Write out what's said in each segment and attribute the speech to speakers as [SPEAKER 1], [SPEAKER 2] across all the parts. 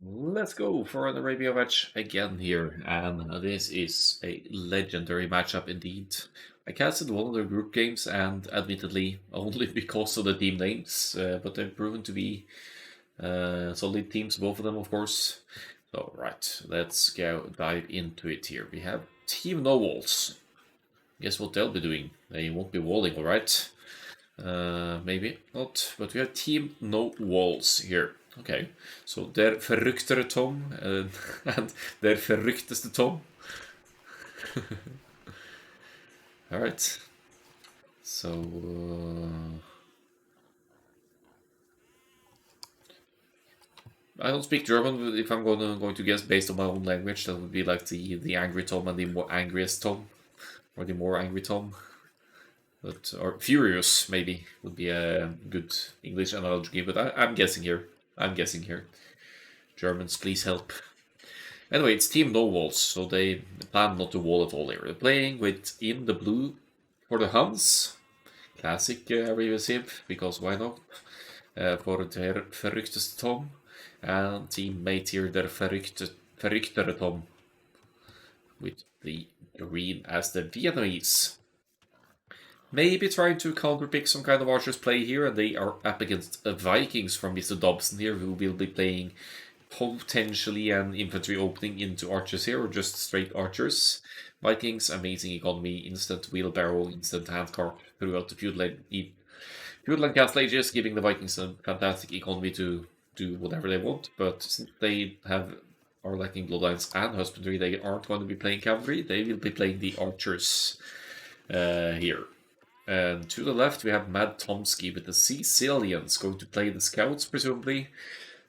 [SPEAKER 1] Let's go for an Arabia match again here, and this is a legendary matchup indeed. I casted one of the group games, and admittedly only because of the team names, but they've proven to be solid teams, both of them, of course. So, right, let's go dive into it here. We have Team No Walls. Guess what they'll be doing? They won't be walling, alright? Maybe not, but we have Team No Walls here. Okay, so der verrücktere Tom and der verrückteste Tom. Alright, so I don't speak German, but if I'm going to guess based on my own language, that would be like the angry Tom and the more angriest Tom, or the more angry Tom. But, or furious maybe would be a good English analogy, but I'm guessing here. I'm guessing here. Germans, please help. Anyway, it's Team No Walls, so they plan not to wall at all here. They're playing with in the blue for the Huns. Classic Revisive, because why not? For der verrückteste Tom. And teammate here, der verrücktere Tom. With the green as the Vietnamese. Maybe trying to counterpick some kind of archers play here, and they are up against Vikings from Mr. Dobson here, who will be playing potentially an infantry opening into archers here, or just straight archers. Vikings, amazing economy, instant wheelbarrow, instant handcart throughout the feudal castle ages, giving the Vikings a fantastic economy to do whatever they want. But since they are lacking bloodlines and husbandry, they aren't going to be playing cavalry. They will be playing the archers here. And to the left, we have Mad Tomsky with the Sicilians going to play the scouts, presumably.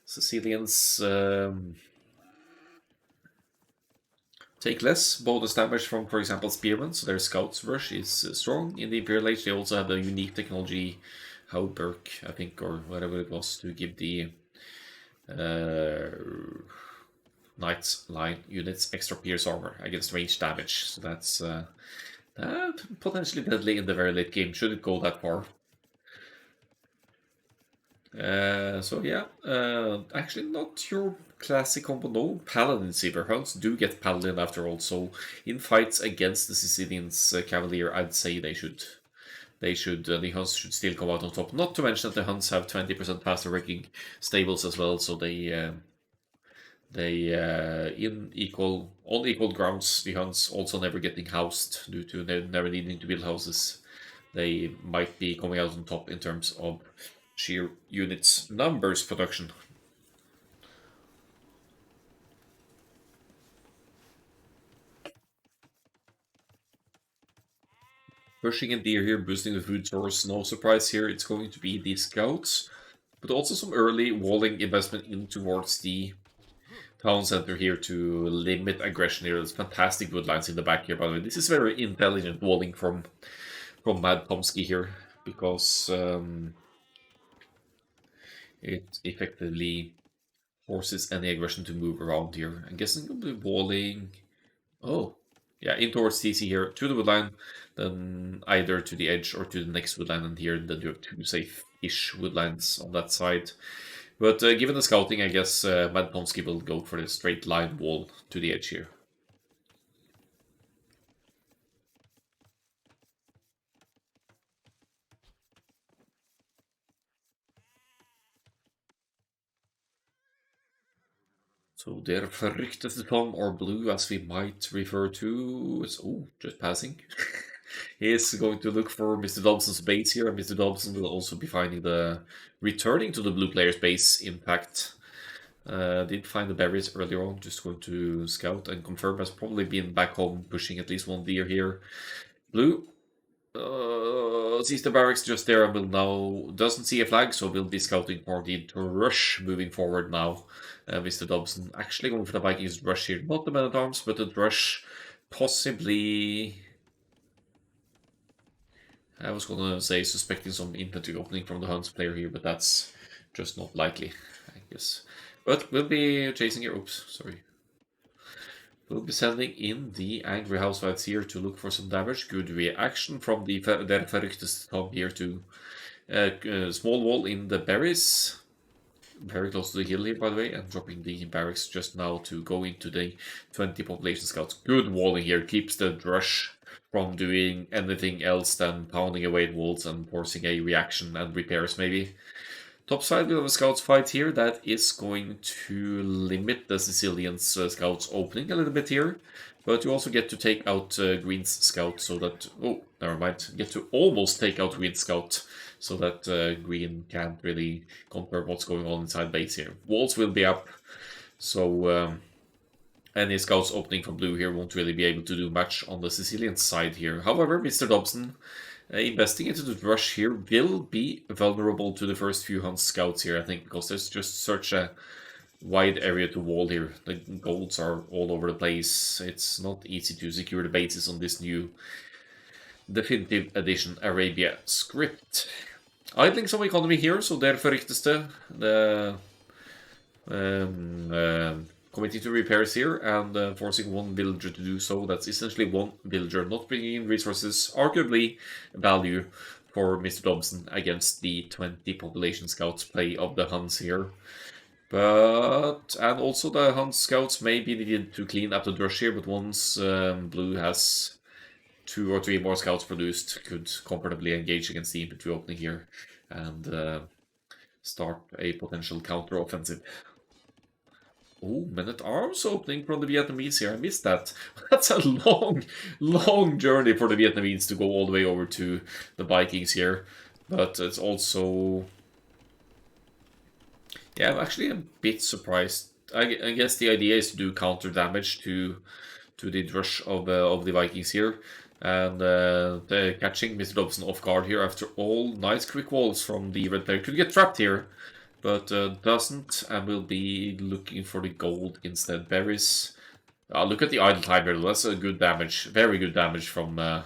[SPEAKER 1] Sicilians take less bonus damage from, for example, spearmen, so their scouts rush is strong. In the Imperial Age, they also have the unique technology, Hauberg, I think, or whatever it was, to give the Knights line units extra pierce armor against range damage. So that's potentially deadly in the very late game, should it go that far. So yeah, actually not your classic combo, no Paladin Silver Hunts do get Paladin after all, so in fights against the Sicilians Cavalier, I'd say the Hunts should still come out on top. Not to mention that the Hunts have 20% faster rigging stables as well, so on equal grounds, the Hunts also never getting housed due to never needing to build houses. They might be coming out on top in terms of sheer units numbers production. Pushing in deer here, boosting the food source. No surprise here, it's going to be the scouts, but also some early walling investment in towards the town center here to limit aggression here. There's fantastic woodlines in the back here, by the way. This is very intelligent walling from Mad Tomsky here, because it effectively forces any aggression to move around here. I'm guessing we'll be walling. Oh, yeah, in towards TC here to the woodline, then either to the edge or to the next woodline, and here then you have two safe-ish woodlines on that side. But given the scouting, I guess Mad Tomsky will go for the straight line wall to the edge here. So der verrückteste Tom, or blue as we might refer to, is, oh, just passing. He is going to look for Mr. Dobson's base here, and Mr. Dobson will also be finding returning to the blue player's base, in fact. Did find the berries earlier on, just going to scout and confirm, has probably been back home pushing at least one deer here. Blue sees the barracks just there and will now, doesn't see a flag, so will be scouting for the rush moving forward now. Mr. Dobson actually going for the Vikings rush here, not the men at arms, but the rush possibly. I was gonna say suspecting some infantry opening from the Huns player here, but that's just not likely, I guess. But we'll be chasing here. Oops, sorry. We'll be sending in the Angry Housewives here to look for some damage. Good reaction from the Der verrückteste Tom here to small wall in the berries. very close to the hill here, by the way, and dropping the barracks just now to go into the 20 population scouts. Good walling here, keeps the Drush from doing anything else than pounding away at walls and forcing a reaction and repairs maybe. Top side, we have a scouts fight here that is going to limit the Sicilians' scouts opening a little bit here. But you also get to take out Green's scout so that... Oh, never mind. Get to almost take out Green's scout so that Green can't really confirm what's going on inside base here. Walls will be up, so any scouts opening from blue here won't really be able to do much on the Sicilian side here. However, Mr. Dobson investing into the rush here will be vulnerable to the first few Hunt scouts here, I think, because there's just such a wide area to wall here. The golds are all over the place. It's not easy to secure the bases on this new definitive edition Arabia script. Idling some economy here, so der verrichteste the committing to repairs here and forcing one villager to do so. That's essentially one villager not bringing in resources, arguably value for Mr. Dobson against the 20 population scouts play of the Huns here. And also the Hun scouts may be needed to clean up the drush here, but once blue has 2 or 3 more scouts produced, could comfortably engage against the infantry opening here and start a potential counter-offensive. Oh, men-at-arms opening from the Vietnamese here. I missed that. That's a long journey for the Vietnamese to go all the way over to the Vikings here. But it's also... Yeah, I'm actually a bit surprised. I guess the idea is to do counter damage to the rush of the Vikings here. And catching Mr. Dobson off guard here after all. Nice quick walls from the red player. Could get trapped here, but doesn't, and will be looking for the gold instead. Berries. Look at the idle time here. That's a good damage. Very good damage from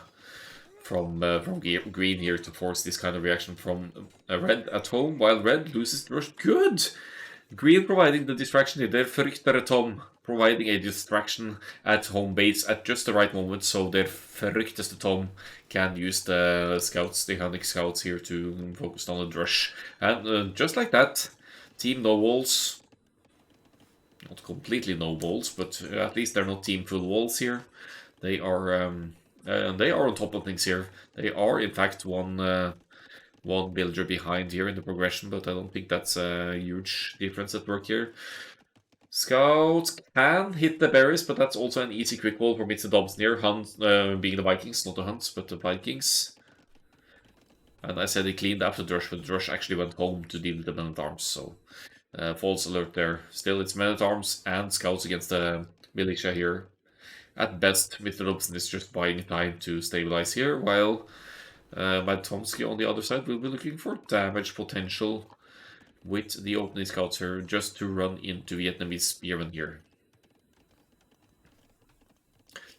[SPEAKER 1] green here to force this kind of reaction from red at home, while red loses the rush. Good! Green providing the distraction here. Der Verrichter Tom providing a distraction at home base at just the right moment, so their Verrichteste Tom can use the scouts, the Hunnic scouts here to focus on the rush. And just like that, team no walls. Not completely no walls, but at least they're not team full walls here. They are on top of things here. They are, in fact, one villager behind here in the progression, but I don't think that's a huge difference at work here. Scouts can hit the berries, but that's also an easy quick wall for Mr. Dobson here. Hunt being the Vikings, not the Hunts, but the Vikings. And I said he cleaned up the Drush, but the Drush actually went home to deal with the men-at-arms, so false alert there. Still, it's men-at-arms and scouts against the militia here. At best, Mr. Dobson is just buying time to stabilize here, while Mad Tomsky on the other side will be looking for damage potential with the opening scouts here, just to run into Vietnamese spearmen here.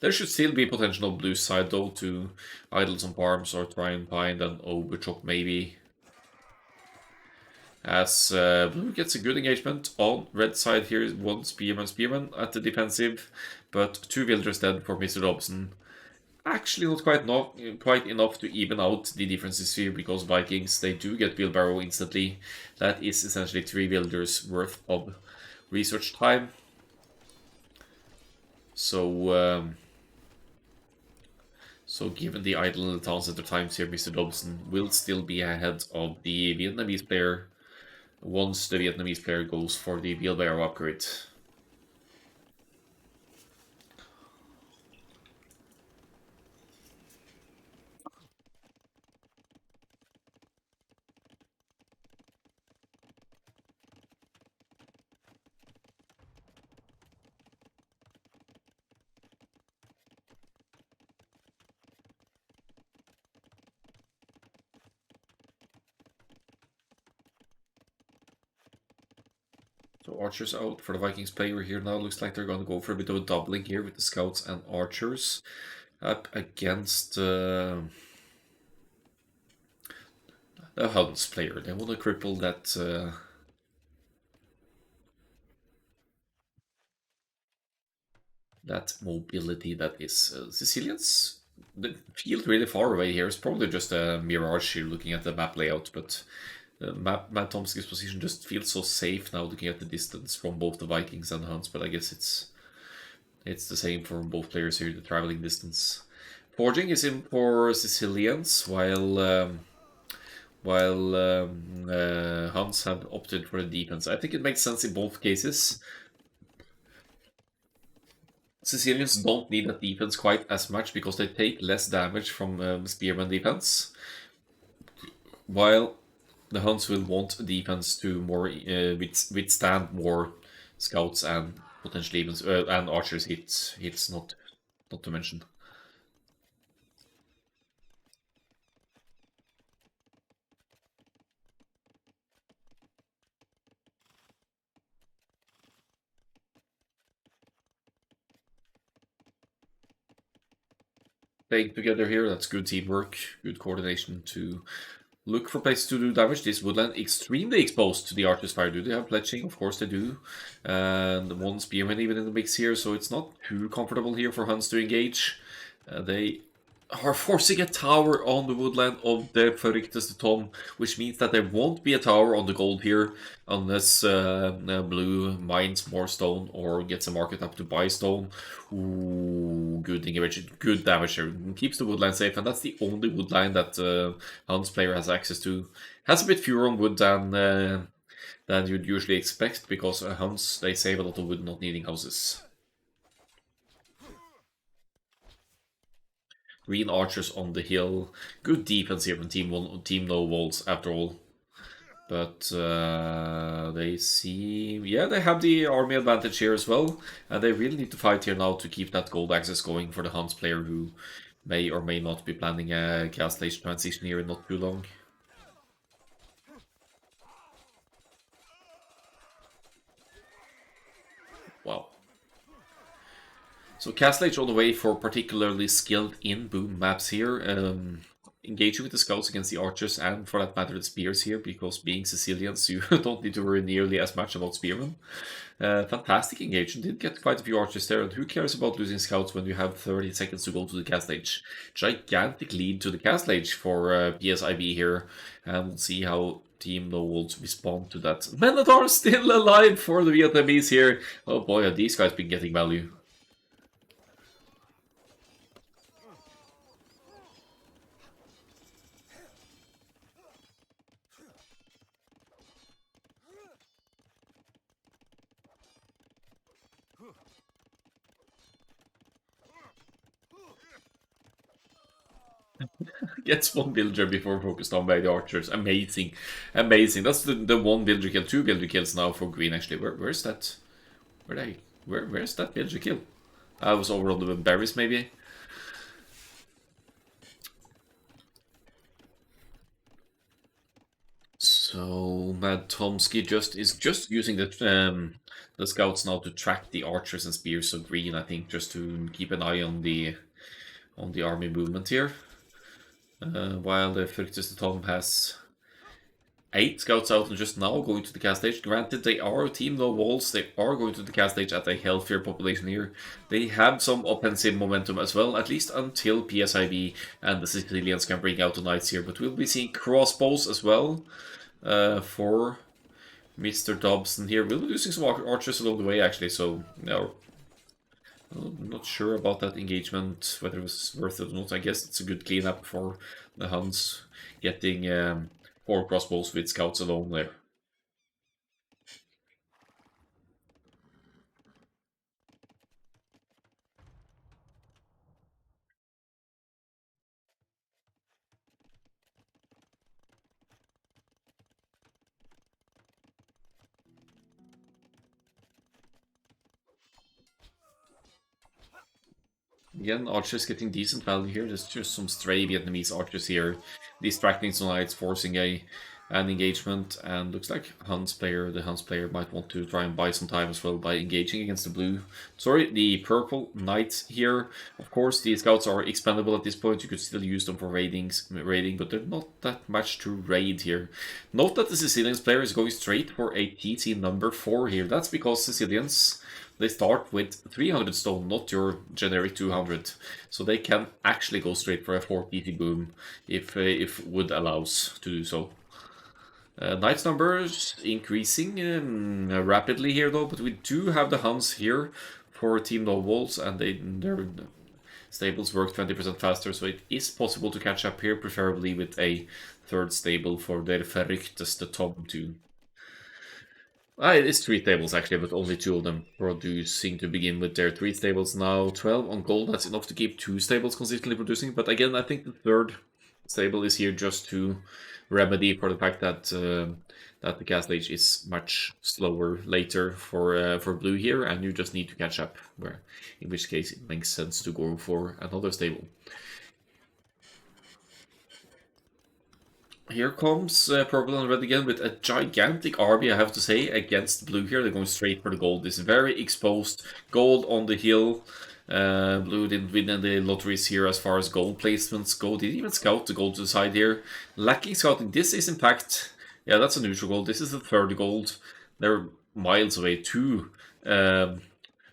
[SPEAKER 1] There should still be potential on blue side though to idle some farms or try and find an overchop maybe. As blue gets a good engagement on red side here, one spearman at the defensive, but 2 villagers dead for Mr. Dobson. Actually not quite enough to even out the differences here, because Vikings, they do get wheelbarrow instantly. That is essentially 3 villagers worth of research time. So given the idle town center times here, Mr. Dobson will still be ahead of the Vietnamese player once the Vietnamese player goes for the wheelbarrow upgrade. So archers out for the Vikings player here now. Looks like they're going to go for a bit of a doubling here with the scouts and archers up against the Huns player. They want to cripple that that mobility that is Sicilians. They feel really far away here. It's probably just a mirage here looking at the map layout, but Matt Tomsky's position just feels so safe now, looking at the distance from both the Vikings and the Huns, but I guess it's the same for both players here, the traveling distance. Forging is in for Sicilians, while Huns have opted for the defense. I think it makes sense in both cases. Sicilians don't need that defense quite as much because they take less damage from spearman defense, while the Huns will want defense to more withstand more scouts and potentially even and archers hits not to mention. Playing together here, that's good teamwork, good coordination to look for places to do damage. This woodland extremely exposed to the archer's fire. Do they have pledging? Of course they do. And one spearman even in the mix here, so it's not too comfortable here for Huns to engage. They are forcing a tower on the woodland of the Verrichteste Tom, which means that there won't be a tower on the gold here unless blue mines more stone or gets a market up to buy stone. Ooh, good damage, good damage here. Keeps the woodland safe, and that's the only woodline that Huns player has access to. Has a bit fewer on wood than you'd usually expect, because Huns, they save a lot of wood not needing houses. Green archers on the hill. Good defense here from Team No Walls after all. But they seem... Yeah, they have the army advantage here as well. And they really need to fight here now to keep that gold access going for the Huns player, who may or may not be planning a Castle Age transition here in not too long. Wow. So Castle Age on the way for particularly skilled in boom maps here. Engaging with the scouts against the archers, and for that matter the spears here, because being Sicilians you don't need to worry nearly as much about spearmen. Fantastic engagement, did get quite a few archers there, and who cares about losing scouts when you have 30 seconds to go to the Castle Age. Gigantic lead to the Castle Age for PSIB here, and we'll see how Team No Wolves respond to that. Men-at-Arms still alive for the Vietnamese here. Oh boy, have these guys been getting value. Gets one villager before focused on by the archers. Amazing. Amazing. That's the one villager kill. Two villager kills now for green actually. Where's that? Where's that villager kill? I was over on the berries maybe. So Mad Tomsky is just using the scouts now to track the archers and spears of green, I think, just to keep an eye on the army movement here. While the Verrichteste Tom has 8 scouts out and just now going to the Castle Age. Granted, they are Team No Walls, they are going to the Castle Age at a healthier population here. They have some offensive momentum as well, at least until PSIB and the Sicilians can bring out the knights here. But we'll be seeing crossbows as well for Mr. Dobson here. We'll be losing some archers along the way actually, so no. I'm not sure about that engagement, whether it was worth it or not. I guess it's a good cleanup for the Huns, getting 4 crossbows with scouts alone there. Again, archers getting decent value here. There's just some stray Vietnamese archers here, distracting some knights, forcing an engagement, and looks like the Huns player might want to try and buy some time as well by engaging against the purple knights here. Of course, the scouts are expendable at this point. You could still use them for raiding, but they're not that much to raid here. Note that the Sicilians player is going straight for a TT number 4 here. That's because Sicilians, they start with 300 stone, not your generic 200. So they can actually go straight for a 4 TT boom if wood allows to do so. Knights numbers increasing rapidly here though, but we do have the Huns here for Team Nobles, and their stables work 20% faster, so it is possible to catch up here, preferably with a third stable for their Verrückteste Tom to. It is 3 stables actually, but only 2 of them producing to begin with. Their 3 stables now 12 on gold. That's enough to keep 2 stables consistently producing. But again, I think the third stable is here just to remedy for the fact that that the cast age is much slower later for blue here, and you just need to catch up. Where, in which case, it makes sense to go for another stable. Here comes purple and red again with a gigantic army, I have to say, against blue here. They're going straight for the gold. This very exposed gold on the hill. Blue didn't win any lotteries here as far as gold placements go. Didn't even scout the gold to the side here. Lacking scouting. This is in fact, yeah, that's a neutral gold. This is the third gold. They're miles away. 2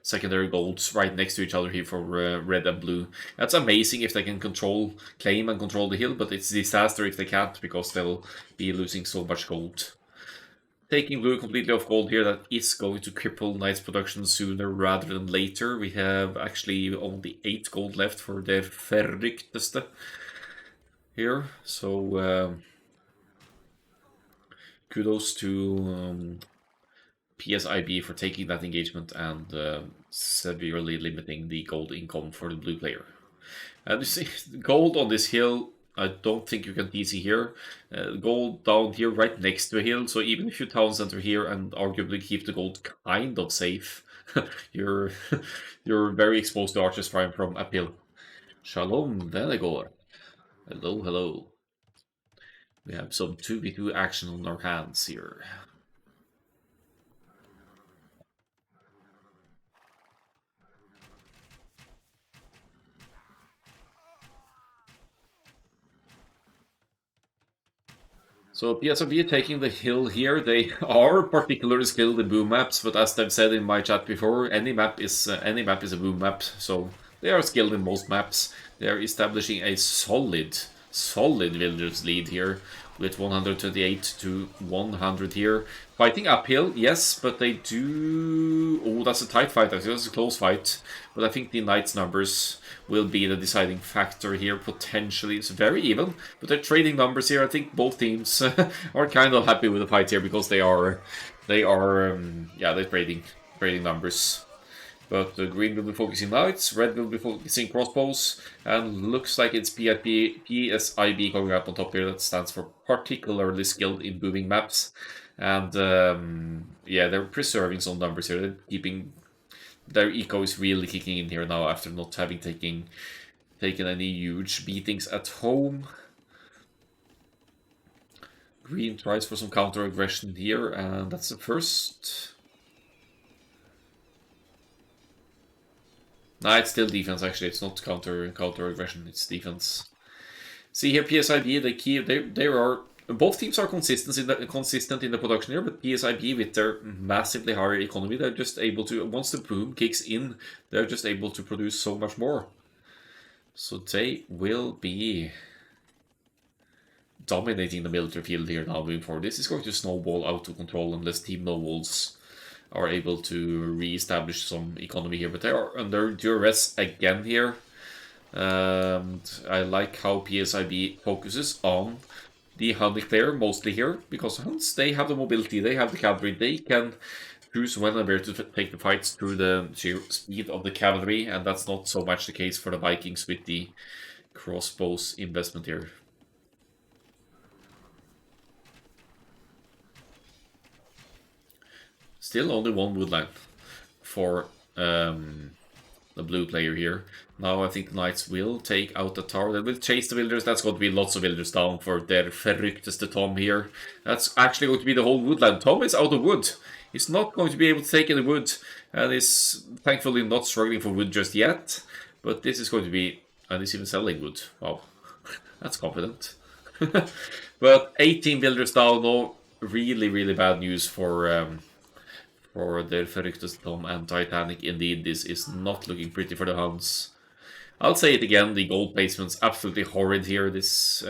[SPEAKER 1] secondary golds right next to each other here for red and blue. That's amazing if they can claim and control the hill, but it's a disaster if they can't, because they'll be losing so much gold. Taking blue completely off gold here, that is going to cripple Knight's production sooner rather than later. We have actually only 8 gold left for their Verrückteste here, so kudos to PSIB for taking that engagement and severely limiting the gold income for the blue player. And you see, gold on this hill, I don't think you can TC here. Gold down here right next to a hill, so even if you town center here and arguably keep the gold kind of safe, you're very exposed to archers firing from uphill. Shalom, Velegor. Hello, hello. We have some 2v2 action on our hands here. So PSRB taking the hill here. They are particularly skilled in boom maps, but as I've said in my chat before, any map is a boom map. So they are skilled in most maps. They are establishing a solid villagers lead here with 128 to 100 here. Fighting uphill, yes, but they do. Oh, that's a tight fight. Actually, that's a close fight. But I think the Knights numbers will be the deciding factor here, potentially. It's very even, but they're trading numbers here. I think both teams are kind of happy with the fight here, because they're trading numbers. But green will be focusing knights, red will be focusing crossbows, and looks like it's PSIB coming out on top here. That stands for particularly skilled in booming maps. And yeah, they're preserving some numbers here. They're keeping their eco is really kicking in here now after not having taken any huge beatings at home. Green tries for some counter aggression here, and that's the first. Nah, it's still defense actually. It's not counter aggression. It's defense. See here, PSIB. They are both teams are consistent in the production here, but PSIB with their massively higher economy, they're just able to, once the boom kicks in, they're just able to produce so much more. So they will be dominating the military field here now moving forward. This is going to snowball out of control unless Team Nobles are able to re-establish some economy here, but they are under duress again here. I like how PSIB focuses on the Hunnic player mostly here, because Huns, they have the mobility, they have the cavalry, they can choose when and where to take the fights through the sheer speed of the cavalry, and that's not so much the case for the Vikings with the crossbows investment here. Still only 1 woodland for the blue player here. Now I think the Knights will take out the tower. They will chase the villagers. That's going to be lots of villagers down for their Verrückteste Tom here. That's actually going to be the whole woodland. Tom is out of wood. He's not going to be able to take any wood, and is thankfully not struggling for wood just yet. But this is going to be, and he's even selling wood. Wow, that's confident. But 18 villagers down, no, really bad news for their Verrückteste Tom and Titanic. Indeed, this is not looking pretty for the Huns. I'll say it again, the gold placement's absolutely horrid here. This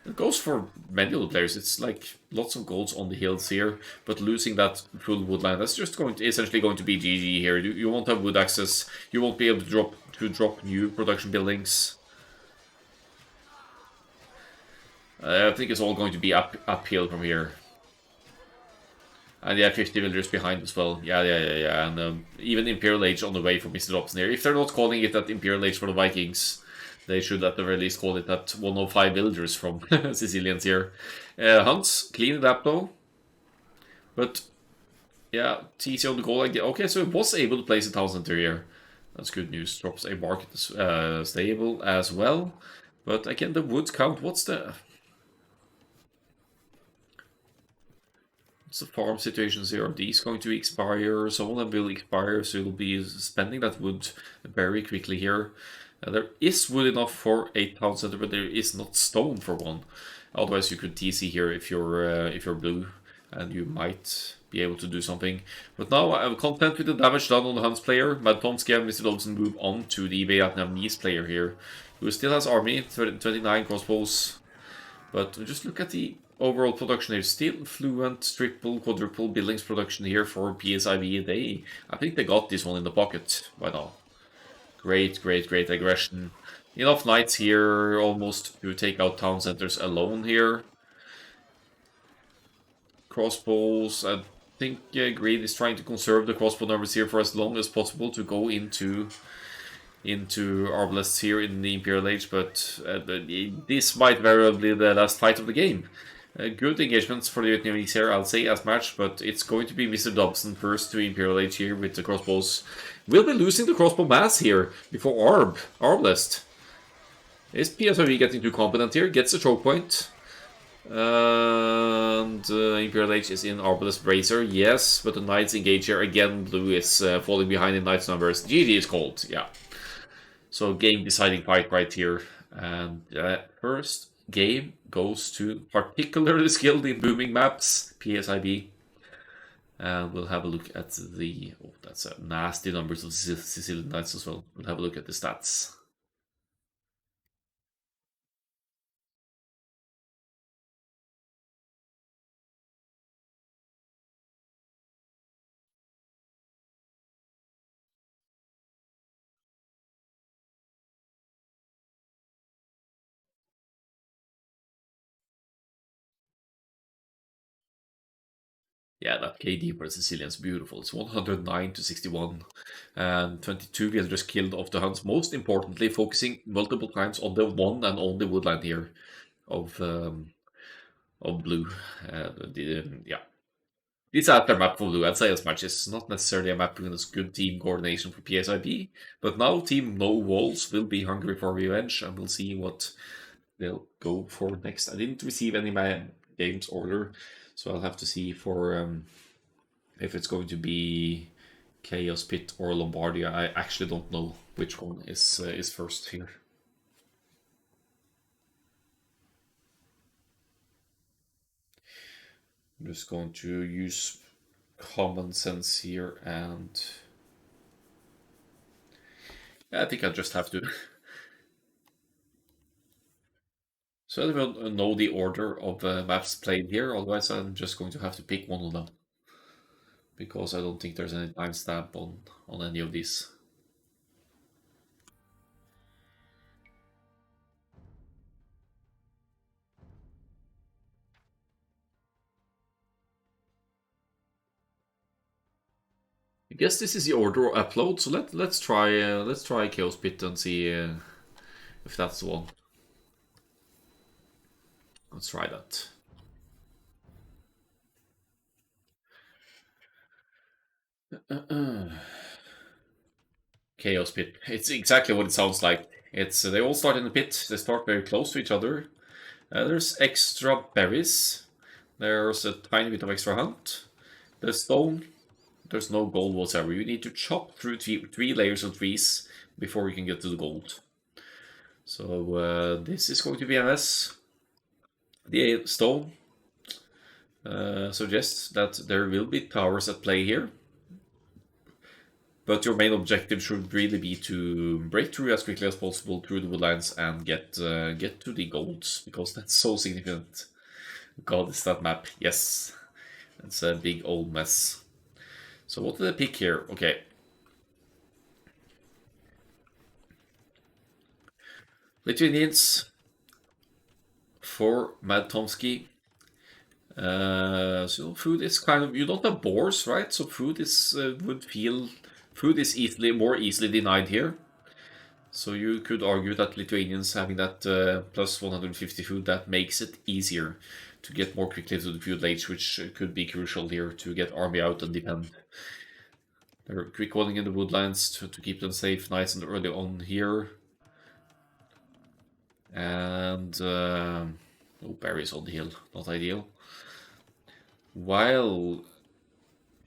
[SPEAKER 1] It goes for many of the players. It's like lots of golds on the hills here, but losing that full woodland, that's just going to essentially going to be GG here. You won't have wood access. You won't be able to drop new production buildings. I think it's all going to be uphill from here. And yeah, 50 villagers behind as well. Yeah. And even Imperial Age on the way from Mr. Dobson here. If they're not calling it that Imperial Age for the Vikings, they should at the very least call it that 105 villagers from Sicilians here. Hunts, clean it up though. But yeah, TC on the goal. Okay, so it was able to place a town center here. That's good news. Drops a market stable as well. But again, the wood count, what's the farm situations here? Are these going to expire? Some of them will expire, so you'll be spending that wood very quickly here. There is wood enough for a town center, but there is not stone for one. Otherwise, you could TC here if you're blue, and you might be able to do something. But now I'm content with the damage done on the Huns player. Madtomsky and Mr. Dobson move on to the Vietnamese player here, who still has army, 29 crossbows. But just look at the overall production here. Still fluent, triple, quadruple buildings production here for PSIV. I think they got this one in the pocket by now. Great aggression. Enough knights here almost to take out town centers alone here. Crossbows, I think Greed is trying to conserve the crossbow numbers here for as long as possible to go into Arbalests here in the Imperial Age, but this might very well be the last fight of the game. Good engagements for the Vietnamese here, I'll say, as matched, but it's going to be Mr. Dobson first to Imperial Age here with the crossbows. We'll be losing the crossbow mass here before Arbalest. Is PSIV getting too competent here? Gets a choke point. And Imperial Age is in Arbalest Bracer, yes, but the Knights engage here. Again, blue is falling behind in Knights numbers. GG is cold, yeah. So game deciding fight right here. And first game goes to particularly skilled in booming maps, PSIB. And we'll have a look at the... Oh, that's a nasty numbers of Sicilian Knights as well. We'll have a look at the stats. Yeah, that KD for the Sicilians beautiful. It's 109 to 61, and 22 villagers killed off the Huns. Most importantly, focusing multiple times on the one and only woodland here of blue. Yeah, it's after map for blue. I'd say as much. It's not necessarily a map with good team coordination for PSIB, but now Team No Walls will be hungry for revenge, and we'll see what they'll go for next. I didn't receive any games order, so I'll have to see for if it's going to be Chaos Pit or Lombardia. I actually don't know which one is first here. I'm just going to use common sense here, and I think I just have to. So I don't know the order of maps played here, otherwise I'm just going to have to pick one of them. Because I don't think there's any timestamp on any of these. I guess this is the order of upload, so let's try Chaos Pit and see if that's the one. Let's try that. Chaos Pit. It's exactly what it sounds like. It's they all start in the pit. They start very close to each other. There's extra berries. There's a tiny bit of extra hunt. There's stone. There's no gold whatsoever. You need to chop through three layers of trees before you can get to the gold. So this is going to be a mess. The stone suggests that there will be towers at play here. But your main objective should really be to break through as quickly as possible through the woodlands and get to the golds, because that's so significant. God, is that map? Yes, it's a big old mess. So what did I pick here? Okay. Lithuanians for Mad Tomsky. So food is kind of, you don't have boars, right? So food is food is easily more easily denied here. So you could argue that Lithuanians having that plus 150 food, that makes it easier to get more quickly to the feudal age, which could be crucial here to get army out and defend. They're quick holding in the woodlands to keep them safe nice and early on here. And oh, berries on the hill, not ideal. While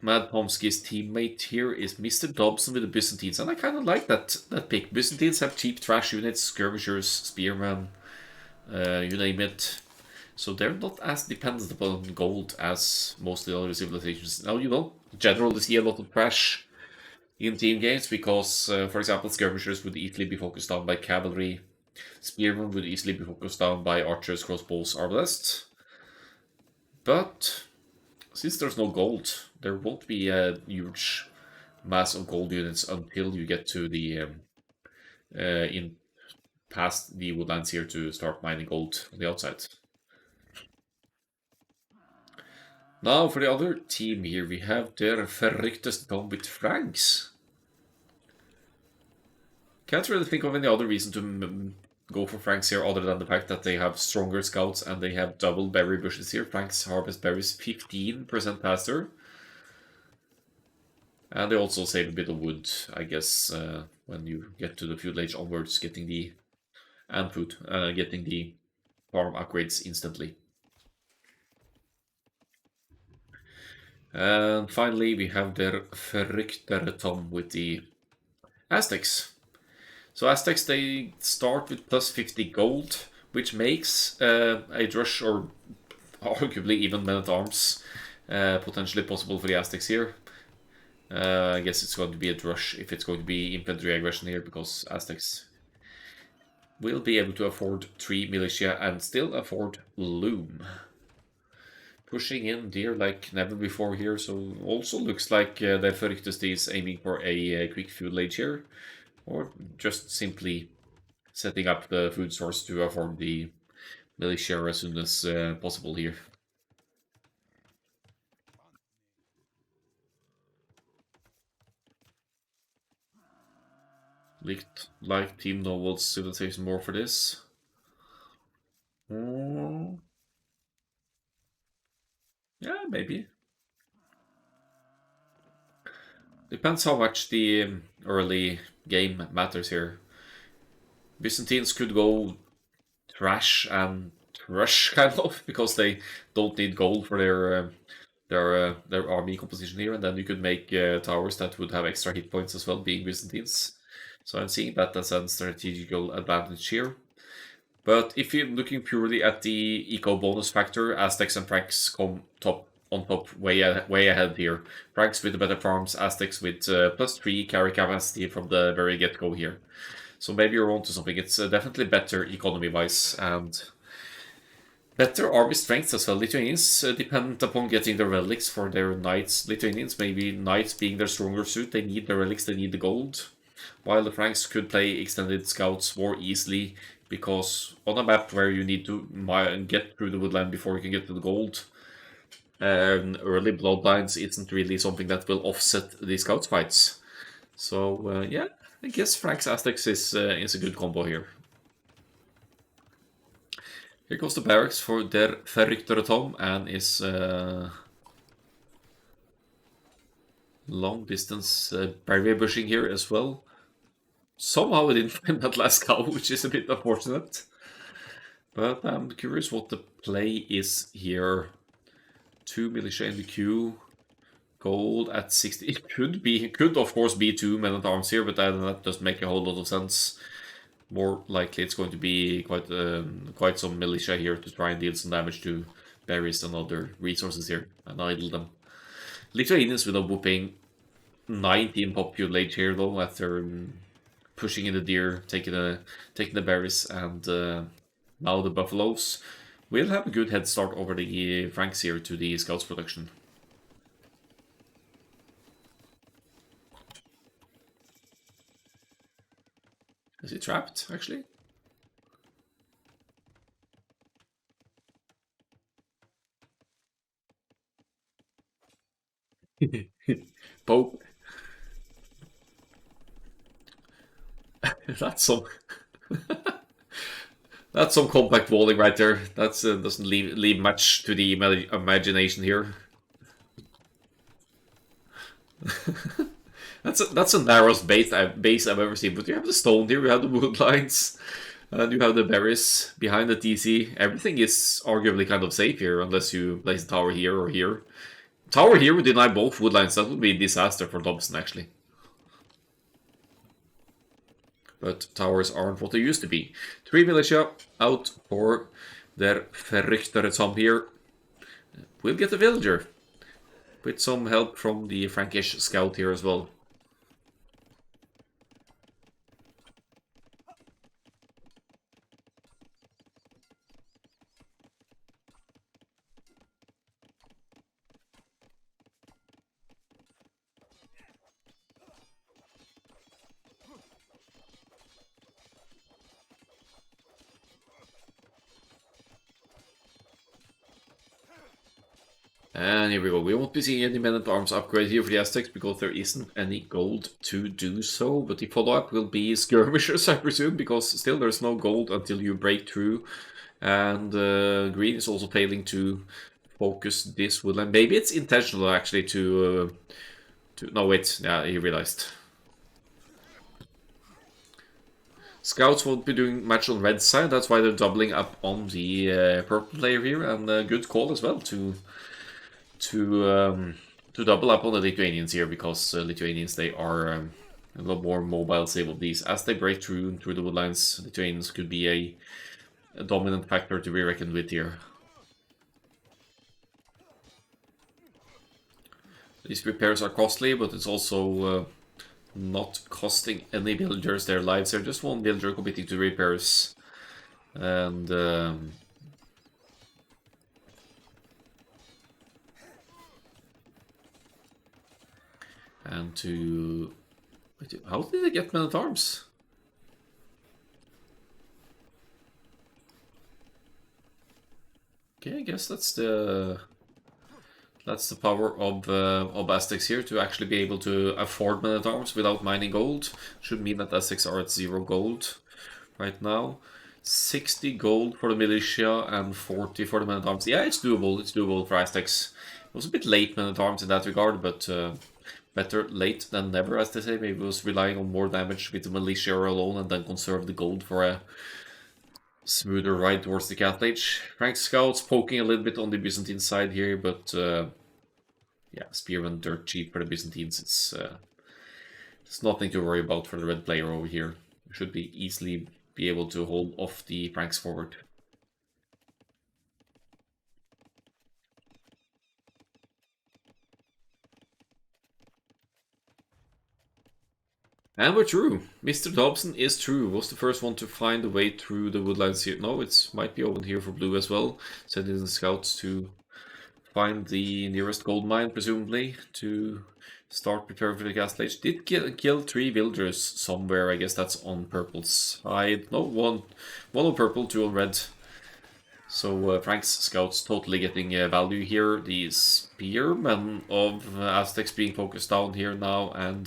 [SPEAKER 1] Mad Pomsky's teammate here is Mr. Dobson with the Byzantines, and I kind of like that pick. Byzantines have cheap trash units, skirmishers, spearmen, you name it. So they're not as dependent upon gold as most of the other civilizations. Now, you know, generally see a lot of trash in team games because, for example, skirmishers would easily be focused on by cavalry. Spearmen would easily be focused on by archers, crossbows, arbalest. But since there's no gold, there won't be a huge mass of gold units until you get to the in past the woodlands here to start mining gold on the outside. Now for the other team here, we have their verrücktest Tom with Franks. Can't really think of any other reason to go for Franks here other than the fact that they have stronger scouts and they have double berry bushes here. Franks harvest berries 15% faster. And they also save a bit of wood, I guess, when you get to the feudal age onwards, getting the and food, getting the farm upgrades instantly. And finally, we have their verrückter Tom with the Aztecs. So Aztecs, they start with plus 50 gold, which makes a drush or arguably even men-at-arms potentially possible for the Aztecs here. I guess it's going to be a drush if it's going to be infantry aggression here, because Aztecs will be able to afford 3 militia and still afford loom. Pushing in deer like never before here, so also looks like the Verrichtest is aiming for a quick feudal age here, or just simply setting up the food source to afford the militia as soon as possible here. Like Team Novel's Civilization more for this. Yeah, maybe. Depends how much the early game matters here. Byzantines could go trash and rush kind of because they don't need gold for their army composition here, and then you could make towers that would have extra hit points as well, being Byzantines. So I'm seeing that as a strategical advantage here. But if you're looking purely at the eco bonus factor, Aztecs and Franks come on top way ahead here. Franks with the better farms, Aztecs with +3 carry capacity from the very get-go here. So maybe you're onto something. It's definitely better economy-wise and better army strength as well. Lithuanians depend upon getting the relics for their knights. Lithuanians, maybe knights being their stronger suit, they need the relics, they need the gold. While the Franks could play extended scouts more easily, because on a map where you need to get through the woodland before you can get to the gold, early bloodlines isn't really something that will offset the scouts fights. So yeah, I guess Franks Aztecs is a good combo here. Here goes the barracks for their Verrückter Tom and is long distance barrier bushing here as well. Somehow I didn't find that last cow, which is a bit unfortunate. But I'm curious what the play is here. 2 militia in the queue. Gold at 60. It could of course be 2 men-at-arms here, but that doesn't make a whole lot of sense. More likely it's going to be quite some militia here to try and deal some damage to berries and other resources here and idle them. Lithuanians with a whooping 19 populate here though after pushing in the deer, taking the berries, and now the buffaloes will have a good head start over the Franks here to the scouts production. Is he trapped actually? Pope. That's some that's some compact walling right there. That's doesn't leave much to the imagination here. That's the narrowest base I've ever seen. But you have the stone here, you have the wood lines, and you have the berries behind the TC. Everything is arguably kind of safe here, unless you place a tower here or here. Tower here would deny both wood lines. That would be a disaster for Dobson actually. But towers aren't what they used to be. 3 militia out for their Verrichteretsam here. We'll get a villager. With some help from the Frankish scout here as well. And here we go. We won't be seeing any men-at-arms upgrade here for the Aztecs because there isn't any gold to do so. But the follow-up will be skirmishers, I presume, because still there's no gold until you break through. And green is also failing to focus this woodland. Maybe it's intentional actually to no, wait. Yeah, he realized. Scouts won't be doing much on red side. That's why they're doubling up on the purple player here. And good call as well to double up on the Lithuanians here, because Lithuanians, they are a lot more mobile, save of these. As they break through the woodlines, Lithuanians could be a dominant factor to be reckoned with here. These repairs are costly, but it's also not costing any villagers their lives. They're just one villager committing to repairs. And to... How did they get men-at-arms? Okay, I guess that's the power of Aztecs here, to actually be able to afford men-at-arms without mining gold. Should mean that Aztecs are at 0 gold right now. 60 gold for the militia and 40 for the men-at-arms. Yeah, it's doable. It's doable for Aztecs. It was a bit late men-at-arms in that regard, but better late than never, as they say. Maybe it was relying on more damage with the militia alone and then conserve the gold for a smoother ride towards the Castle Age. Frank Scouts poking a little bit on the Byzantine side here, but yeah, Spearman dirt cheap for the Byzantines. It's nothing to worry about for the red player over here. Should be easily be able to hold off the Franks forward. And we're true. Mr. Dobson is true. Was the first one to find a way through the woodlands here. No, it might be open here for blue as well. Sending the scouts to find the nearest gold mine, presumably, to start preparing for the Castle Age. Did kill 3 villagers somewhere. I guess that's on purple's side. No, one on purple, 2 on red. So Frank's scouts totally getting value here. The spearmen of Aztecs being focused down here now, and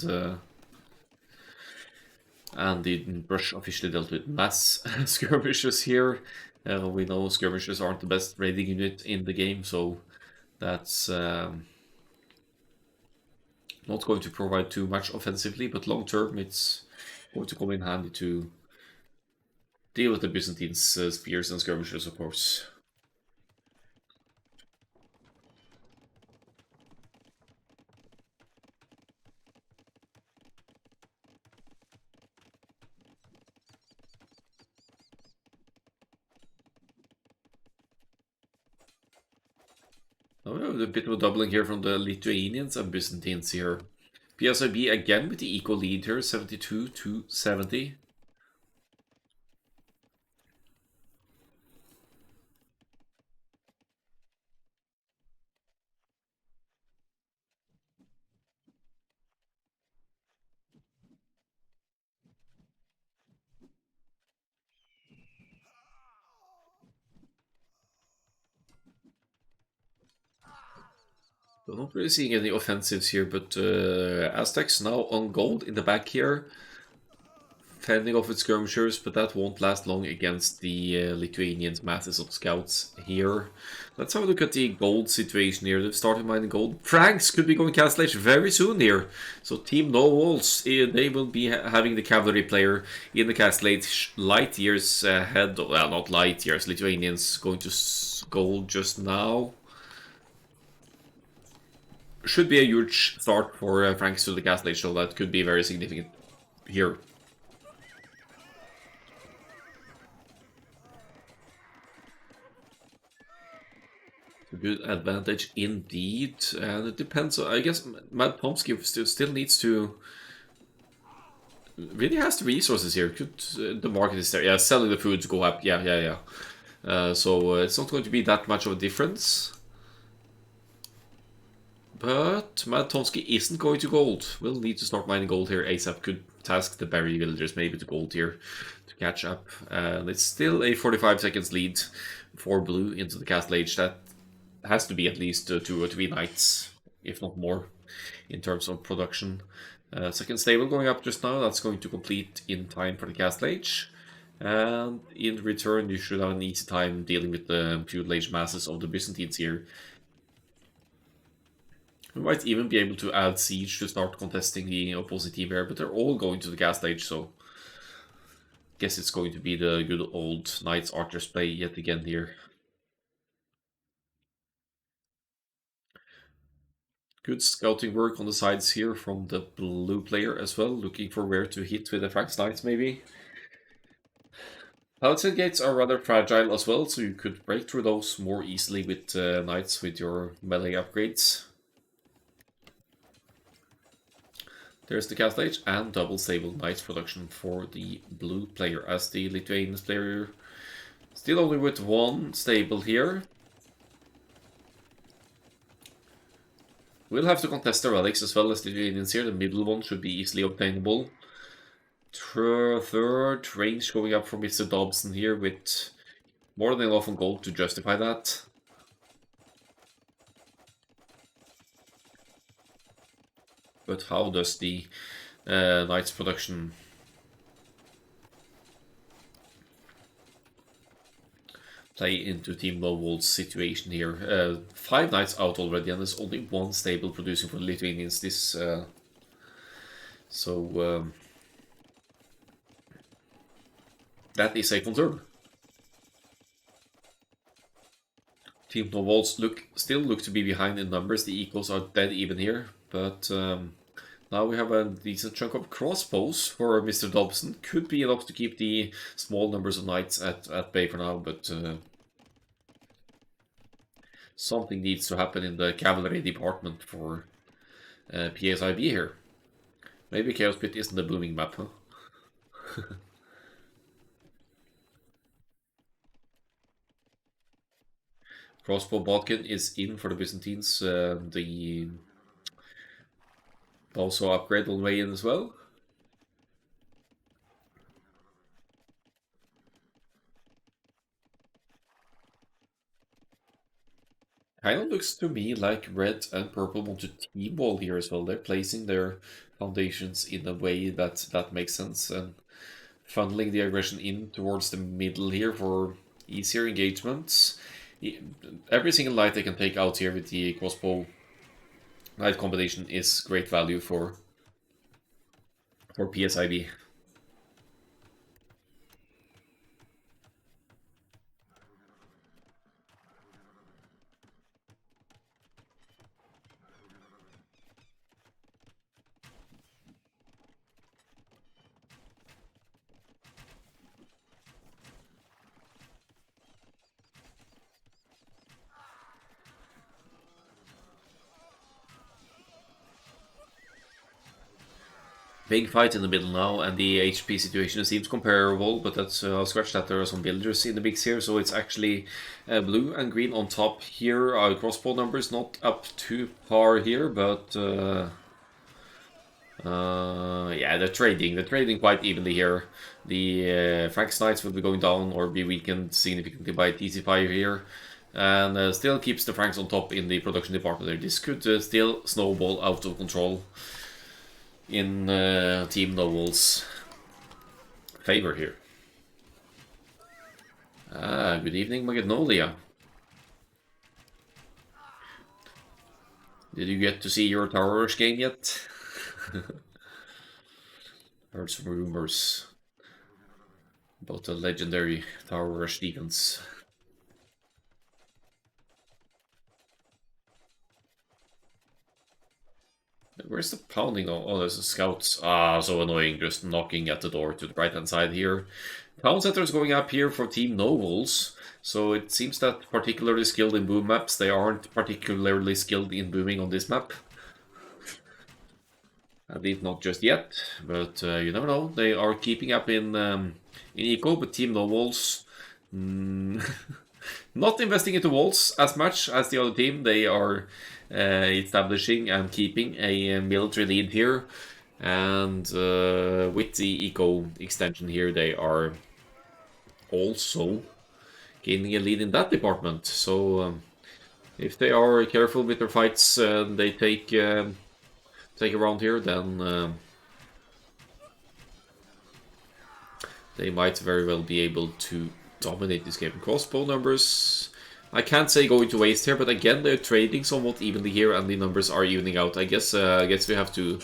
[SPEAKER 1] the brush officially dealt with mass skirmishes here. We know skirmishes aren't the best raiding unit in the game, so that's not going to provide too much offensively, but long term it's going to come in handy to deal with the Byzantines' spears and skirmishers, of course. Oh, a bit of a doubling here from the Lithuanians and Byzantines here. PSIB again with the equal lead here, 72 to 70. I'm not really seeing any offensives here, but Aztecs now on gold in the back here. Fending off with skirmishers, but that won't last long against the Lithuanians' masses of scouts here. Let's have a look at the gold situation here. They've started mining gold. Franks could be going Castle Age very soon here. So Team No Walls, they will be having the cavalry player in the Castle Age light years ahead. Well, not light years. Lithuanians going to gold just now. Should be a huge start for Franks to the Castle Age, so that could be very significant here. Good advantage indeed, and it depends. I guess Mad Tomsky still needs to really has the resources here. Could the market is there? Yeah, selling the foods go up. Yeah. So it's not going to be that much of a difference. But Mad Tomsky isn't going to gold. We'll need to start mining gold here ASAP. Could task the berry villagers maybe to gold here to catch up. And it's still a 45 seconds lead for blue into the Castle Age. That has to be at least 2 or 3 nights, if not more, in terms of production. Second stable going up just now. That's going to complete in time for the Castle Age. And in return, you should have an easy time dealing with the feudal age masses of the Byzantines here. We might even be able to add siege to start contesting the opposite team here, but they're all going to the Castle Age, so guess it's going to be the good old Knights Archers play yet again here. Good scouting work on the sides here from the blue player as well, looking for where to hit with the Franks Knights maybe. Palisade gates are rather fragile as well, so you could break through those more easily with Knights with your melee upgrades. There's the Castle Age and double stable Knights production for the blue player, as the Lithuanian player still only with 1 stable here. We'll have to contest the relics as well as the Lithuanians here. The middle one should be easily obtainable. Third range going up for Mr. Dobson here with more than enough on gold to justify that. But how does the Knights production play into Team Lowell's situation here? 5 Knights out already, and there's only 1 stable producing for the Lithuanians. This that is a concern. Team Lowell's still look to be behind in numbers. The equals are dead even here, but now we have a decent chunk of crossbows for Mr. Dobson. Could be enough to keep the small numbers of knights at bay for now, but something needs to happen in the cavalry department for PSIB here. Maybe Chaos Pit isn't a booming map, huh? Crossbow Bodkin is in for the Byzantines. The also upgrade on the way in as well. Kind of looks to me like red and purple want to team-ball here as well. They're placing their foundations in a way that makes sense and funneling the aggression in towards the middle here for easier engagements. Every single knight they can take out here with the crossbow knight combination is great value for PSIB. Big fight in the middle now, and the HP situation seems comparable, but that's scratch that there are some villagers in the mix here, so it's actually blue and green on top here. Our crossbow numbers not up to par here, but yeah, they're trading quite evenly here. The Frank's Knights will be going down or be weakened significantly by TC Fire here, and still keeps the Franks on top in the production department there. This could still snowball out of control in Team Novel's favor here. Good evening, Magnolia. Did you get to see your Tower Rush game yet? Heard some rumors about the legendary Tower Rush defense. Where's the pounding? Oh, there's the scouts. Ah, so annoying, just knocking at the door to the right-hand side here. Town centers going up here for Team Nobles. So it seems that particularly skilled in boom maps, they aren't particularly skilled in booming on this map. At least not just yet, but you never know. They are keeping up in eco, but Team Nobles not investing into walls as much as the other team. They are establishing and keeping a military lead here, and with the eco extension here, they are also gaining a lead in that department. So if they are careful with their fights, they take around here, then they might very well be able to dominate this game. Crossbow numbers, I can't say going to waste here, but again, they're trading somewhat evenly here, and the numbers are evening out. I guess we have to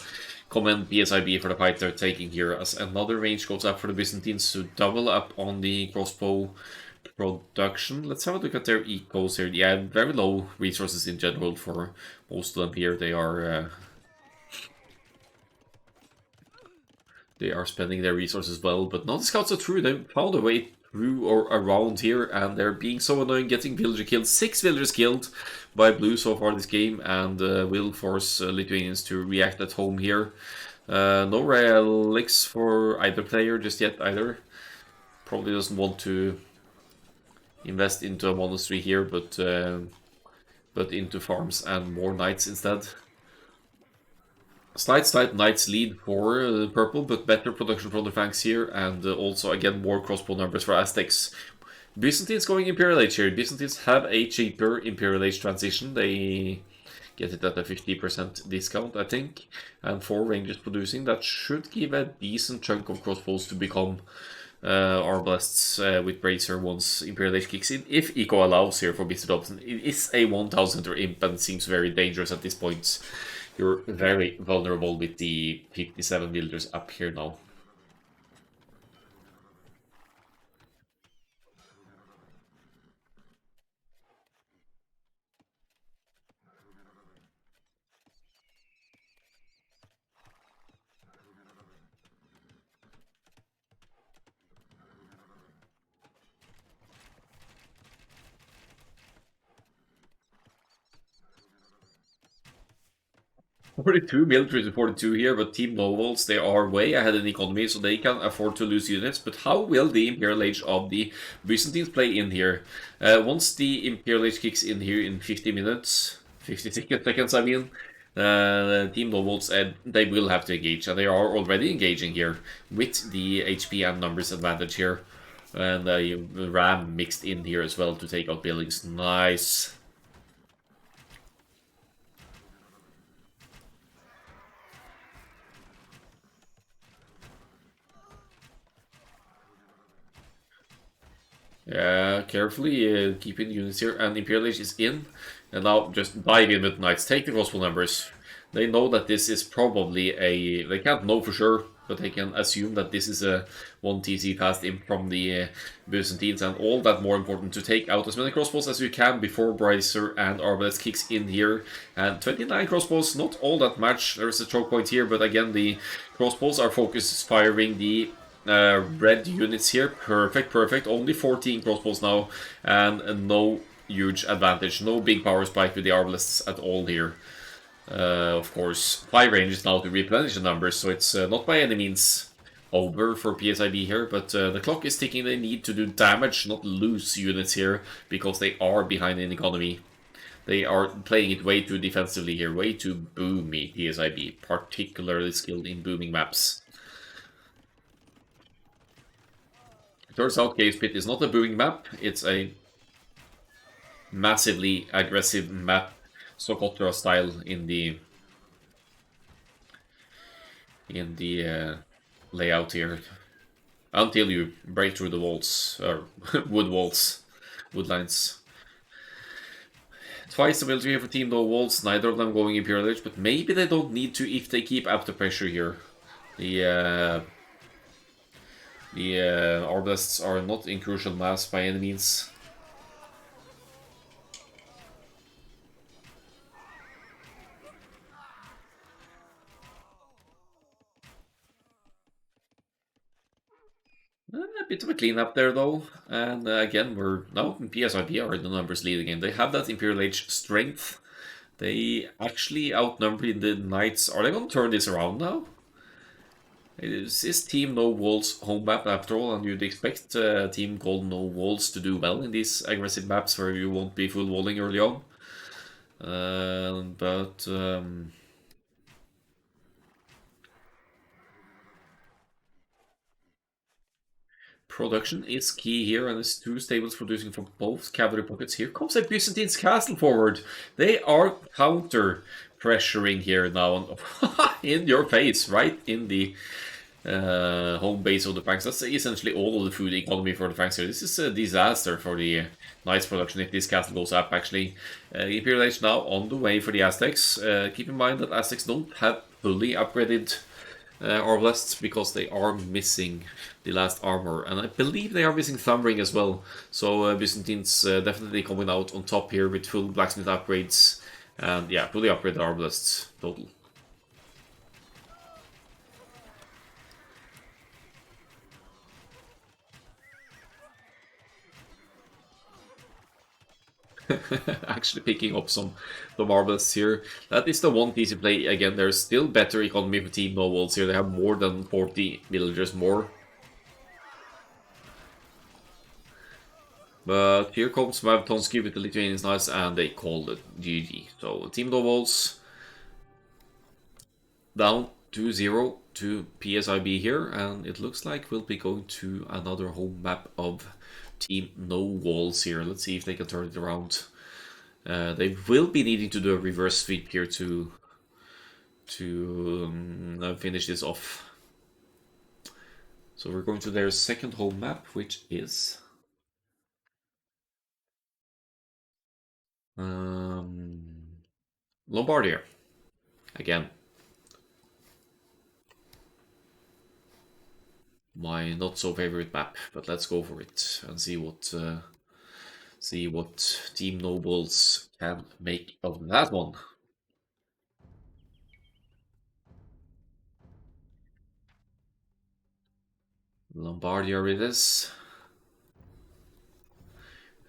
[SPEAKER 1] commend BSIB for the fight they're taking here, as another range goes up for the Byzantines to double up on the crossbow production. Let's have a look at their ecos here. Yeah, very low resources in general for most of them here. They are spending their resources well, but now the scouts are through. They found a way through or around here, and they're being so annoying, getting villager killed. 6 villagers killed by blue so far this game, and will force Lithuanians to react at home here. No relics for either player just yet either. Probably doesn't want to invest into a monastery here, but into farms and more knights instead. Slight Knights lead for purple, but better production from the Franks here, and also again more crossbow numbers for Aztecs. Byzantines going Imperial Age here. Byzantines have a cheaper Imperial Age transition. They get it at a 50% discount, I think, and 4 ranges producing. That should give a decent chunk of crossbows to become arbalasts with Bracer once Imperial Age kicks in, if Eco allows here for Mr. Dobson. It is a 1000 imp and seems very dangerous at this point. You're very vulnerable with the 57 villagers up here now. $42 military to 42 here, but Team Nobles, they are way ahead in economy, so they can afford to lose units. But how will the Imperial Age of the Byzantines play in here? Once the Imperial Age kicks in here in 50 minutes, 50 seconds I mean, Team Nobles, they will have to engage, and they are already engaging here with the HP and numbers advantage here. And Ram mixed in here as well to take out buildings. Nice. Yeah, carefully keeping the units here, and Imperial Age is in, and now just dive in with Knights, take the crossbow numbers. They know that this is probably they can't know for sure, but they can assume that this is a 1 TC fast imp from the Byzantines, and all that more important to take out as many crossbows as you can before Bracer and Arbalest kicks in here. And 29 crossbows, not all that much. There is a choke point here, but again the crossbows are focused firing the red units here. Perfect. Only 14 crossbows now, and no huge advantage. No big power spike with the arbalists at all here. Of course, 5 range is now to replenish the numbers, so it's not by any means over for PSIB here, but the clock is ticking. They need to do damage, not lose units here, because they are behind in economy. They are playing it way too defensively here, way too boomy, PSIB, particularly skilled in booming maps. Turns out Cave Pit is not a booming map, it's a massively aggressive map, Socotra style in the layout here. Until you break through the walls, or wood walls, wood lines. Twice the military for Team No Walls, neither of them going Imperial Age, but maybe they don't need to if they keep up the pressure here. The Arbalists are not in crucial mass by any means. A bit of a cleanup there though, and again we're now in PSIP are the numbers leading in. They have that Imperial Age strength. They actually outnumber in the Knights. Are they going to turn this around now? It is Team No Walls home map after all, and you'd expect Team called No Walls to do well in these aggressive maps where you won't be full walling early on. But production is key here, and there's 2 stables producing from both cavalry pockets. Here comes a Byzantine's castle forward. They are counter pressuring here now, in your face, right in the home base of the Franks. That's essentially all of the food economy for the Franks here. This is a disaster for the Knights production if this castle goes up, actually. Imperial Age now on the way for the Aztecs. Keep in mind that Aztecs don't have fully upgraded Arbalists because they are missing the last armor, and I believe they are missing Thumb Ring as well. So Byzantines definitely coming out on top here with full blacksmith upgrades, and yeah, fully upgraded Arbalists total. Actually picking up some marbles here. That is the one piece you play. Again, there's still better economy for Team No Walls here. They have more than 40 villagers more. But here comes Mavtonsky with the Lithuanians Knights, and they call it GG. So Team No Walls down 2-0 to PSIB here, and it looks like we'll be going to another home map of Team No Walls here. Let's see if they can turn it around. They will be needing to do a reverse sweep here to finish this off. So we're going to their second home map, which is Lombardia. Again, my not so favorite map, but let's go for it and see what Team Nobles can make of that one. Lombardia it is.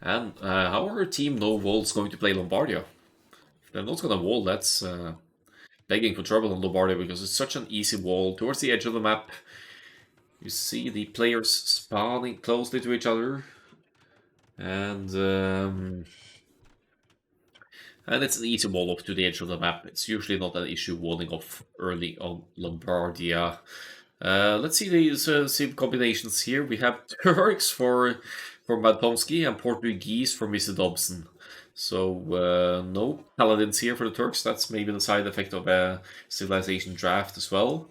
[SPEAKER 1] And how are Team No Walls going to play Lombardia? If they're not going to wall, that's begging for trouble on Lombardia because it's such an easy wall. Towards the edge of the map, you see the players spawning closely to each other. And it's an easy wall up to the edge of the map. It's usually not an issue walling off early on Lombardia. Let's see these same combinations here. We have Turks for Madtomsky and Portuguese for Mr. Dobson. So no paladins here for the Turks. That's maybe the side effect of a civilization draft as well.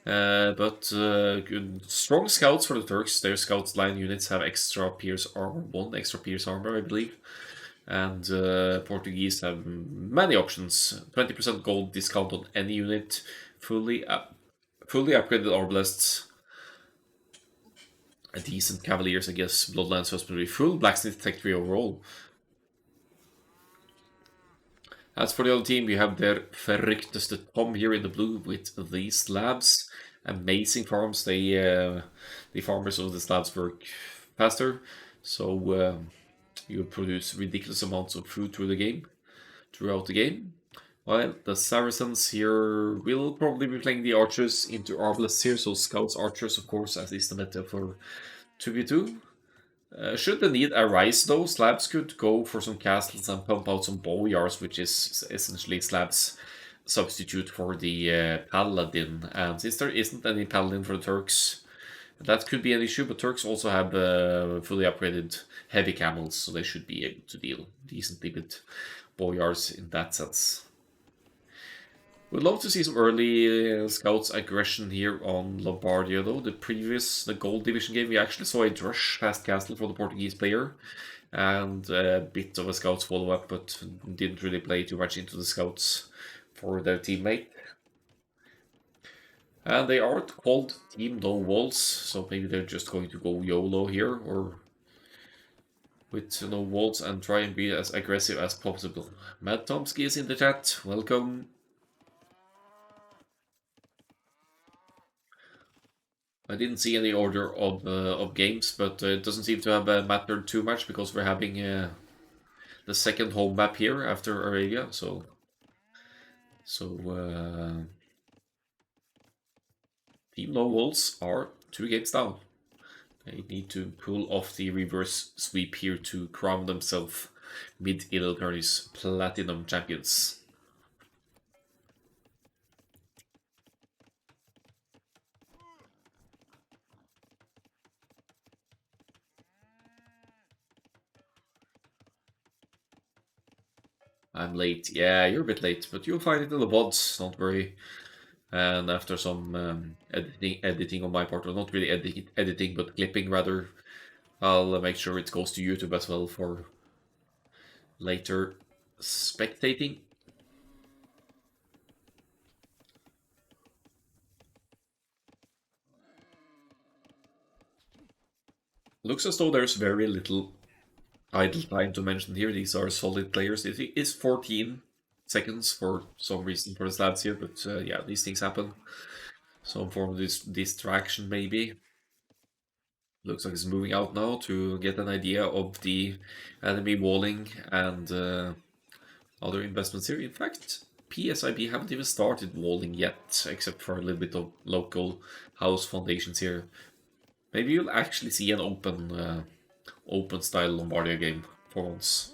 [SPEAKER 1] But good, strong scouts for the Turks. Their scouts line units have extra pierce armor, 1 extra pierce armor, I believe. And Portuguese have many options. 20% gold discount on any unit, fully upgraded arbalists, a decent cavaliers, I guess, bloodlines husbandry, full blacksmith tech 3 overall. As for the other team, you have their verrückteste Tom here in the blue with these slabs. Amazing farms. The farmers of the slabs work faster, so you produce ridiculous amounts of food throughout the game. Well, the Saracens here will probably be playing the archers into arbalists here, so scouts archers, of course, as is the meta for 2v2. Should the need arise, though, Slabs could go for some castles and pump out some bowyards, which is essentially Slabs' substitute for the paladin. And since there isn't any paladin for the Turks, that could be an issue, but Turks also have fully upgraded heavy camels, so they should be able to deal decently with bowyards in that sense. Would love to see some early scouts aggression here on Lombardia, though. The gold division game, we actually saw a Drush past castle for the Portuguese player, and a bit of a scouts follow up, but didn't really play too much into the scouts for their teammate. And they aren't called Team No Walls, so maybe they're just going to go YOLO here, or with no walls, and try and be as aggressive as possible. Matt Tomsky is in the chat. Welcome. I didn't see any order of games, but it doesn't seem to have mattered too much because we're having the second home map here after Arabia. So Team No Walls are 2 games down. They need to pull off the reverse sweep here to crown themselves mid-ELO tourneys platinum champions. I'm late. Yeah, you're a bit late, but you'll find it in the VODs, don't worry. And after some editing on my part, or not really editing, but clipping rather, I'll make sure it goes to YouTube as well for later spectating. Looks as though there's very little idle time to mention here. These are solid players. It is 14 seconds for some reason for the stats here, but yeah, these things happen. Some form of distraction maybe. Looks like it's moving out now to get an idea of the enemy walling and other investments here. In fact, PSIB haven't even started walling yet, except for a little bit of local house foundations here. Maybe you'll actually see an open style Lombardia game for once.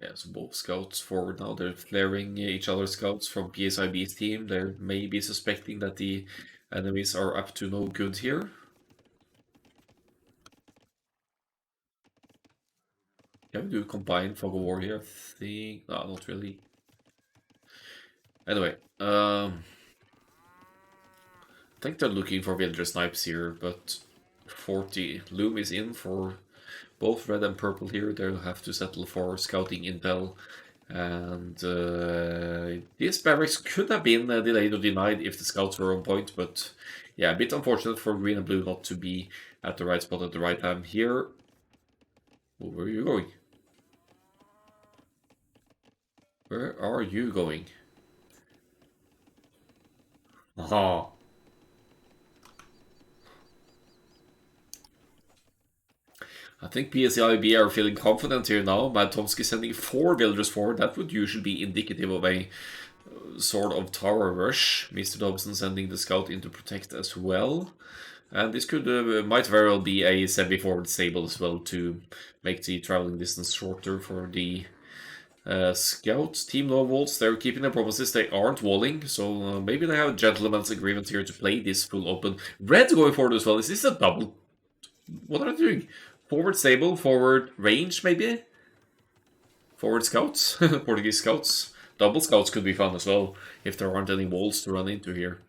[SPEAKER 1] Yeah, so both scouts forward now. They're flaring each other's scouts from PSIB's team. They're maybe suspecting that the enemies are up to no good here. Can we do combined fog of war here? I think no, not really. Anyway, I think they're looking for villager snipes here, but 40 Loom is in for both red and purple here. They'll have to settle for scouting intel. And this barracks could have been delayed or denied if the scouts were on point, but yeah, a bit unfortunate for green and blue not to be at the right spot at the right time here. Where are you going? Where are you going? Aha. I think PSIB are feeling confident here now. Mad Tomsky sending 4 villagers forward. That would usually be indicative of a sort of tower rush. Mr. Dobson sending the scout in to protect as well. And this could might very well be a semi-forward stable as well to make the traveling distance shorter for the scouts. Team No Walls, they're keeping their promises. They aren't walling, so maybe they have a gentleman's agreement here to play this full open. Red going forward as well. Is this a double? What are they doing? Forward stable, forward range maybe? Forward scouts, Portuguese scouts. Double scouts could be fun as well if there aren't any walls to run into here.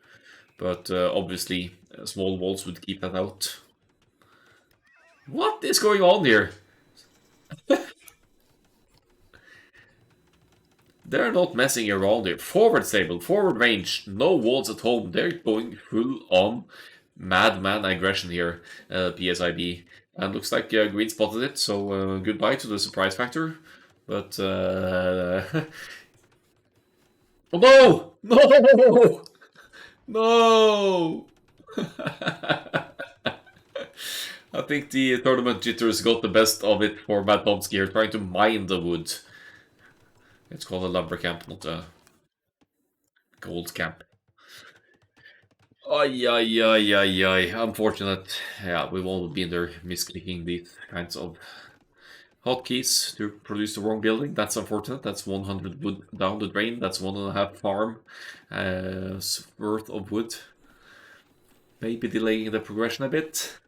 [SPEAKER 1] But obviously, small walls would keep that out. What is going on here? They're not messing around here. Forward stable, forward range, no walls at home. They're going full on madman aggression here, PSIB. And looks like Green spotted it, so goodbye to the surprise factor. But Oh no! No! No! I think the tournament jitters got the best of it for Matt Tomsky here, trying to mine the wood. It's called a lumber camp, not a gold camp. Ay, ay, ay, ay, ay. Unfortunate. Yeah, we've all been there misclicking these kinds of hotkeys to produce the wrong building. That's unfortunate. That's 100 wood down the drain. That's 1.5 farm worth of wood. Maybe delaying the progression a bit.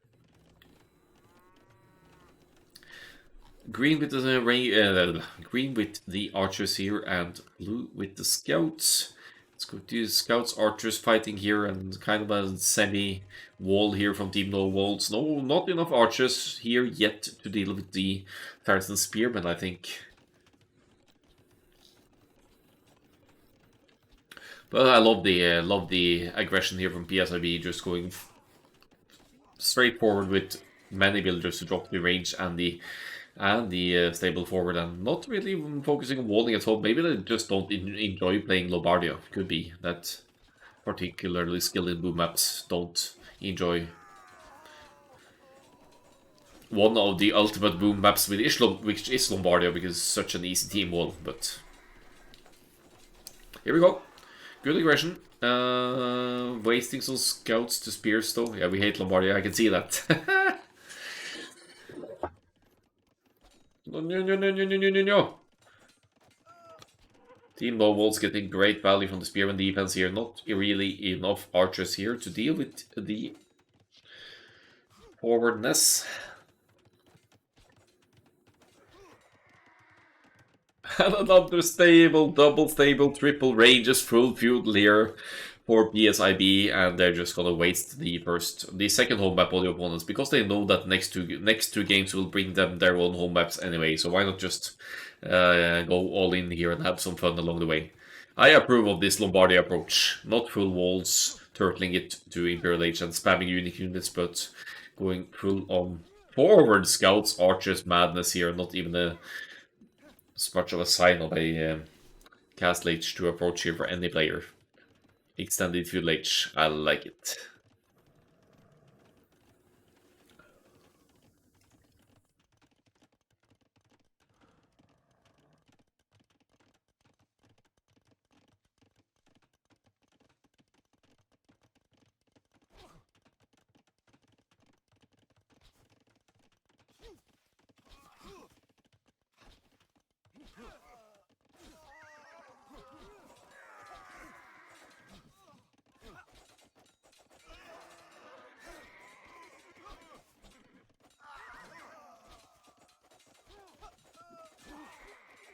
[SPEAKER 1] Green with the green with the archers here, and blue with the scouts. Let's go to scouts, archers fighting here, and kind of a semi-wall here from Team No Walls. No, not enough archers here yet to deal with the Saracen Spearmen, I think. But I love the aggression here from PSIB, just going straight forward with many villagers to drop the range and the stable forward, and not really focusing on walling at all. Maybe they just don't enjoy playing Lombardia. Could be that particularly skilled in boom maps don't enjoy one of the ultimate boom maps with which is Lombardia, because it's such an easy team wall. But here we go. Good aggression. Wasting some scouts to spears though. Yeah, we hate Lombardia, I can see that. No, no, no, no, no, no, no, no. Team No Walls getting great value from the Spearman defense here. Not really enough archers here to deal with the forwardness. And another stable, double stable, triple ranges, full feudal here for PSIB, and they're just gonna waste the second home map on the opponents, because they know that next two games will bring them their own home maps anyway. So why not just go all in here and have some fun along the way? I approve of this Lombardia approach. Not full walls, turtling it to Imperial Age and spamming unique units, but going full on forward scouts, archers, madness here. Not even as much of a sign of a Castle Age to approach here for any player. Extended Feudal Age, I like it.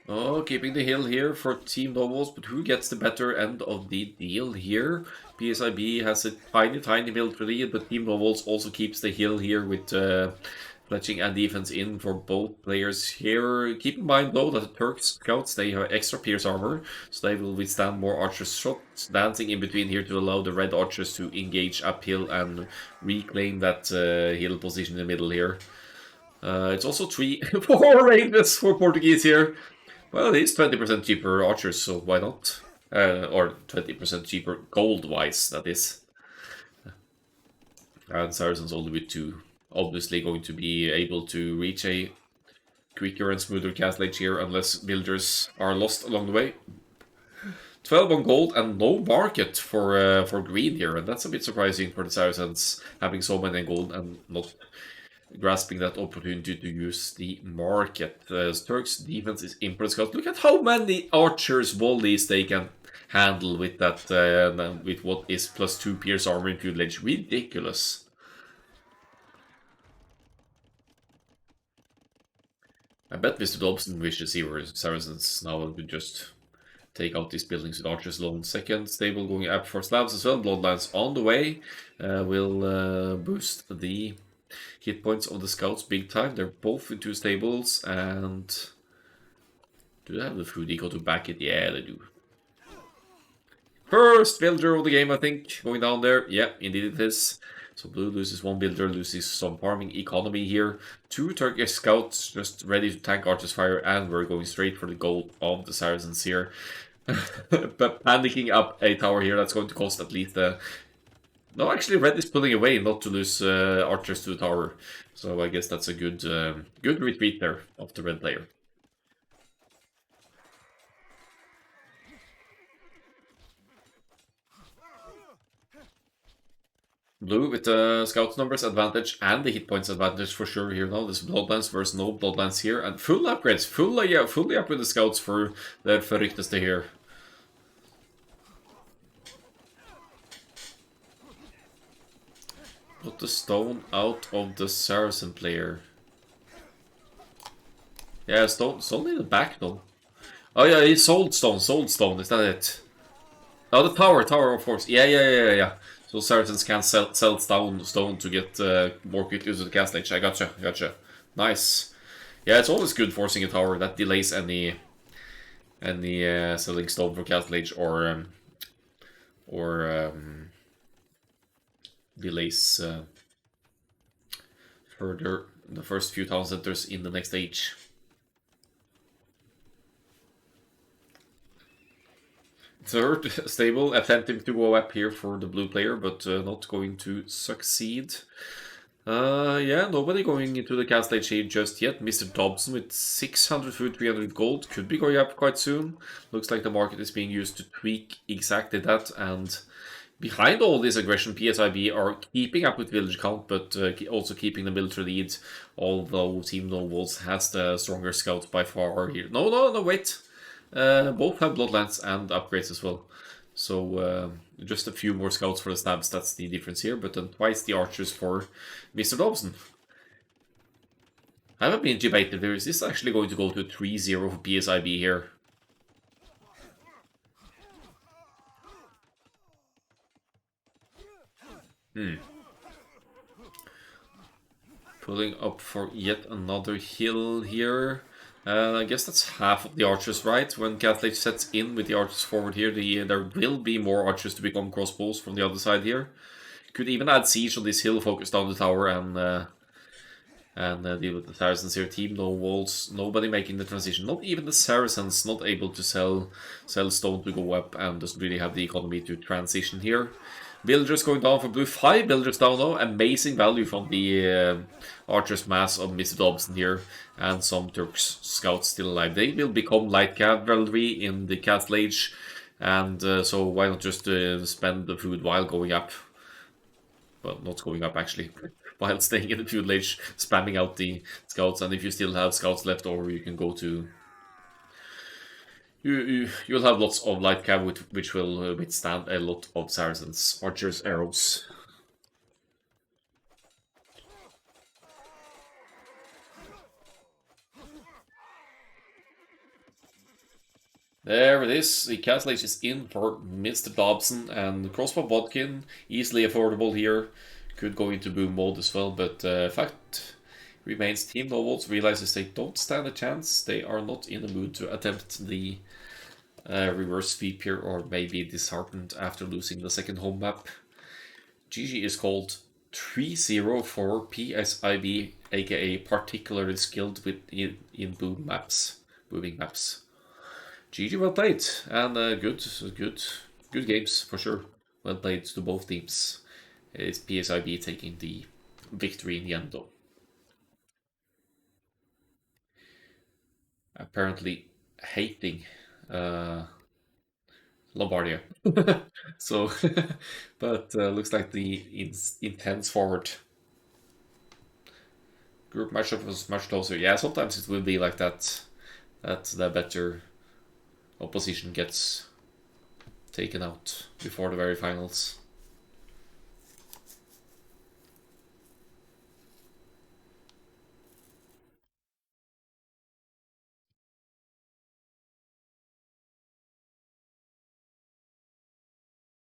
[SPEAKER 1] Oh, keeping the hill here for Team Novels, but who gets the better end of the deal here? PSIB has a tiny, tiny military lead, but Team Novels also keeps the hill here with fletching and defense in for both players here. Keep in mind though that the Turks scouts, they have extra pierce armor, so they will withstand more archers' shots, dancing in between here to allow the red archers to engage uphill and reclaim that hill position in the middle here. It's also 4 ranges for Portuguese here. Well, it is 20% cheaper archers, so why not? Or 20% cheaper gold-wise, that is. And Saracens only with 2. Obviously going to be able to reach a quicker and smoother castle age here, unless villagers are lost along the way. 12 on gold and no market for green here, and that's a bit surprising for the Saracens, having so many gold and not grasping that opportunity to use the market. Turks' defense is impressive. Look at how many archers volleys they can handle with that, with what is +2 pierce armor in Feudal Age. Ridiculous. I bet Mr. Dobson wishes he were Saracens now and would just take out these buildings with archers alone. Second stable going up for slabs as well. Bloodlines on the way will boost the hit points of the scouts big time. They're both in 2 stables, and do they have the food eco to back it? Yeah, they do. First villager of the game, I think, going down there. Yeah, indeed it is. So blue loses 1 builder, loses some farming economy here. 2 Turkish scouts just ready to tank archers fire, and we're going straight for the gold of the Saracens here. But panicking up a tower here, that's going to cost at least... No, actually, red is pulling away not to lose archers to the tower. So I guess that's a good retreat there of the red player. Blue with the scout numbers advantage and the hit points advantage for sure here now. This Bloodlands versus no Bloodlands here. And full upgrades. Fully up with the scouts for the Verrichteste here. Put the stone out of the Saracen player. Yeah, stone in the back though. Oh yeah, he sold stone, is that it? Oh, the tower of course. Yeah. So Saracens can sell stone to get more quickly to the castle age. I gotcha. Nice. Yeah, it's always good forcing a tower that delays any selling stone for castle age or delays further the first few town centers in the next age. Third stable, attempting to go up here for the blue player, but not going to succeed. Yeah, nobody going into the castle age here just yet. Mr. Dobson with 600 food, 300 gold, could be going up quite soon. Looks like the market is being used to tweak exactly that, and behind all this aggression, PSIB are keeping up with village count, but also keeping the military lead, although Team No Walls has the stronger scouts by far here. No, wait. Both have Bloodlands and upgrades as well. So just a few more scouts for the stabs, that's the difference here, but then twice the archers for Mr. Dobson. I haven't been debated there. Is this actually going to go to 3-0 for PSIB here? Pulling up for yet another hill here. I guess that's half of the archers, right? When Catholic sets in with the archers forward here, there will be more archers to become crossbows from the other side here. Could even add siege on this hill, focus down the tower, and deal with the Saracens here. Team no walls, nobody making the transition. Not even the Saracens, not able to sell stone to go up, and doesn't really have the economy to transition here. Villagers going down for blue. 5 villagers down now. Amazing value from the archers mass of Mr. Dobson here. And some Turks scouts still alive. They will become light cavalry in the castle age. And so why not just spend the food while going up? Well, not going up actually. While staying in the feudal age, spamming out the scouts. And if you still have scouts left over, you can go to... You'll have lots of light cav which will withstand a lot of Saracens, archers, arrows. There it is. The castle age is in for Mr. Dobson, and crossbow Bodkin, easily affordable here. Could go into boom mode as well, but fact remains Team Nobles realizes they don't stand a chance. They are not in the mood to attempt the reverse sweep here, or maybe disheartened after losing the second home map. GG is called 3-0 for PSIB, aka particularly skilled in booming maps. GG, well played, and good games for sure. Well played to both teams. It's PSIB taking the victory in the end though. Apparently hating Lombardia. So, but looks like the intense forward group matchup was much closer. Yeah, sometimes it will be like that. That the better opposition gets taken out before the very finals.